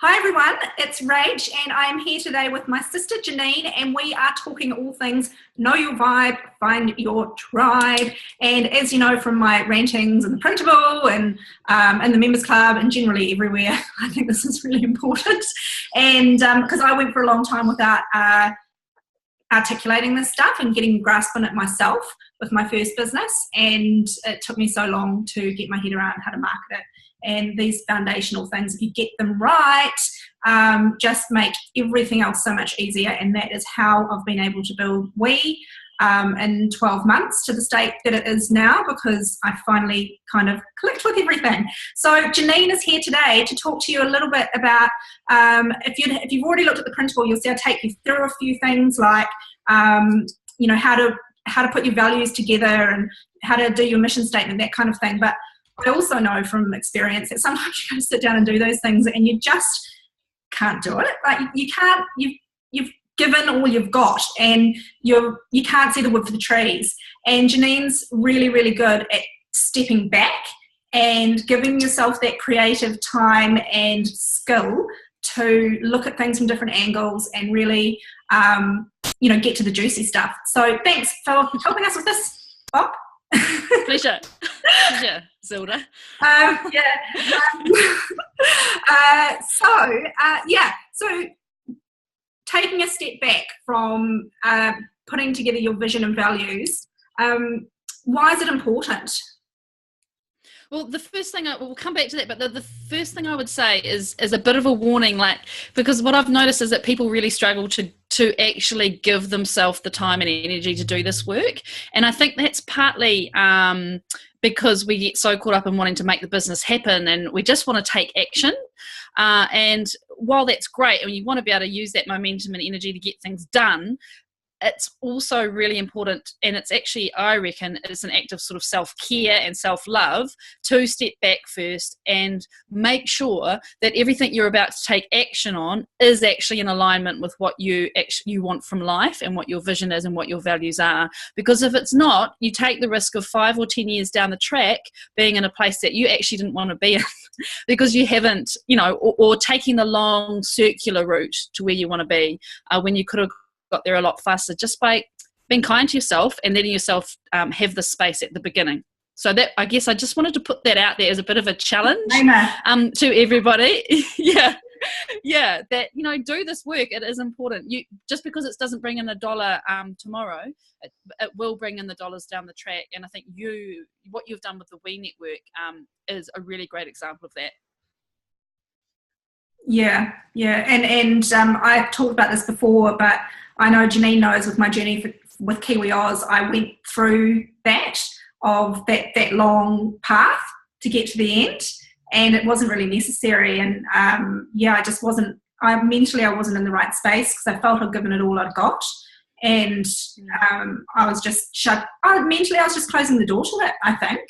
Hi everyone, it's Rach and I'm here today with my sister Janine and we are talking all things know your vibe, find your tribe. And as you know from my rantings in the printable and in the members club and generally everywhere, I think this is really important. And because I went for a long time without articulating this stuff and getting a grasp on it myself with my first business, and it took me so long to get my head around how to market it. And these foundational things, if you get them right, just make everything else so much easier. And that is how I've been able to build We in 12 months to the state that it is now, because I finally kind of clicked with everything. So Janine is here today to talk to you a little bit about, if you've already looked at the printable, you'll see I take you through a few things like, how to put your values together and how to do your mission statement, that kind of thing. But I also know from experience that sometimes you got to sit down and do those things and you just can't do it. Like you can't, you've given all you've got and you can't see the wood for the trees. And Janine's really, really good at stepping back and giving yourself that creative time and skill to look at things from different angles and really, get to the juicy stuff. So thanks for helping us with this, Bob. Pleasure, Zilda. So taking a step back from putting together your vision and values, why is it important? Well, the first thing we'll come back to that, but the first thing I would say is a bit of a warning, because what I've noticed is that people really struggle to actually give themselves the time and energy to do this work. And I think that's partly because we get so caught up in wanting to make the business happen and we just want to take action. And while that's great, and you want to be able to use that momentum and energy to get things done, it's also really important, and it's actually, I reckon, it's an act of sort of self-care and self-love to step back first and make sure that everything you're about to take action on is actually in alignment with what you want from life and what your vision is and what your values are. Because if it's not, you take the risk of 5 or 10 years down the track being in a place that you actually didn't want to be in because you haven't, or taking the long circular route to where you want to be when you could have got there a lot faster just by being kind to yourself and letting yourself have the space at the beginning. So that, I guess I just wanted to put that out there as a bit of a challenge to everybody. yeah, that, do this work. It is important. Just because it doesn't bring in $1 tomorrow, it will bring in the dollars down the track. And I think what you've done with the We Network is a really great example of that. Yeah, and I've talked about this before, but I know Janine knows with my journey with Kiwi Oz, I went through that that long path to get to the end, and it wasn't really necessary. And I just wasn't. Mentally, I wasn't in the right space because I felt I'd given it all I'd got, and I was just shut. Mentally, I was just closing the door to it, I think.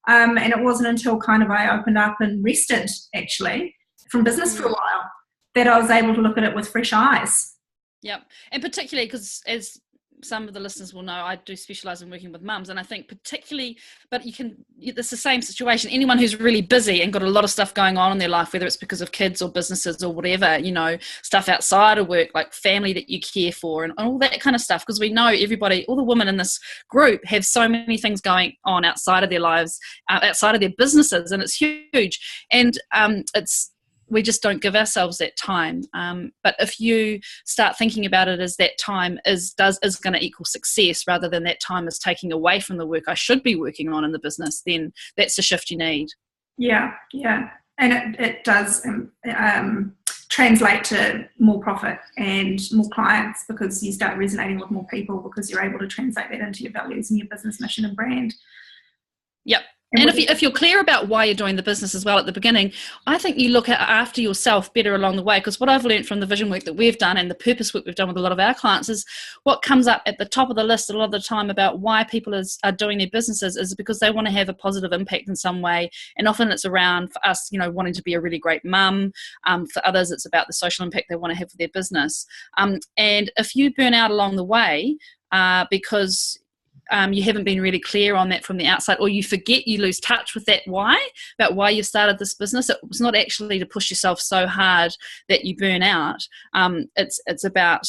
And it wasn't until kind of I opened up and rested, actually, from business for a while, that I was able to look at it with fresh eyes. Yep. And particularly because, as some of the listeners will know, I do specialise in working with mums, and I think particularly, but it's the same situation. Anyone who's really busy and got a lot of stuff going on in their life, whether it's because of kids or businesses or whatever, stuff outside of work, like family that you care for and all that kind of stuff, because we know everybody, all the women in this group have so many things going on outside of their lives, outside of their businesses, and it's huge. And we just don't give ourselves that time. But if you start thinking about it as that time is going to equal success rather than that time is taking away from the work I should be working on in the business, then that's the shift you need. Yeah. And it does translate to more profit and more clients because you start resonating with more people because you're able to translate that into your values and your business mission and brand. Yep. And if you're clear about why you're doing the business as well at the beginning, I think you look after yourself better along the way, because what I've learned from the vision work that we've done and the purpose work we've done with a lot of our clients is what comes up at the top of the list a lot of the time about why people are doing their businesses is because they want to have a positive impact in some way. And often it's around, for us, wanting to be a really great mum. For others, it's about the social impact they want to have for their business. And if you burn out along the way because you haven't been really clear on that from the outside, or you forget, you lose touch with that about why you started this business. It was not actually to push yourself so hard that you burn out. It's about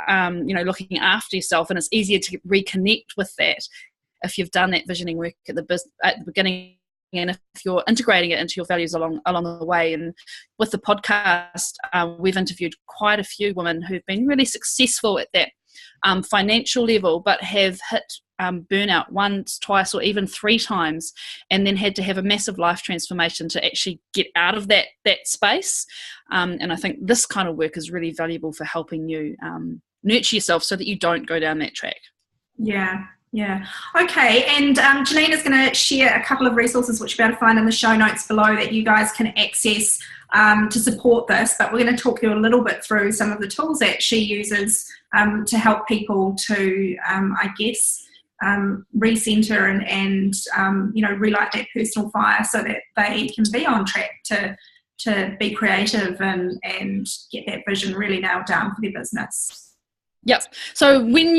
looking after yourself, and it's easier to reconnect with that if you've done that visioning work at the beginning, and if you're integrating it into your values along the way. And with the podcast, we've interviewed quite a few women who've been really successful at that financial level, but have hit burnout once, twice, or even 3 times, and then had to have a massive life transformation to actually get out of that space. And I think this kind of work is really valuable for helping you nurture yourself so that you don't go down that track. Yeah. Okay, and Janine is going to share a couple of resources which you'll be able to find in the show notes below that you guys can access to support this, but we're going to talk you a little bit through some of the tools that she uses to help people to, recenter and relight that personal fire so that they can be on track to be creative and get that vision really nailed down for their business. Yep. So when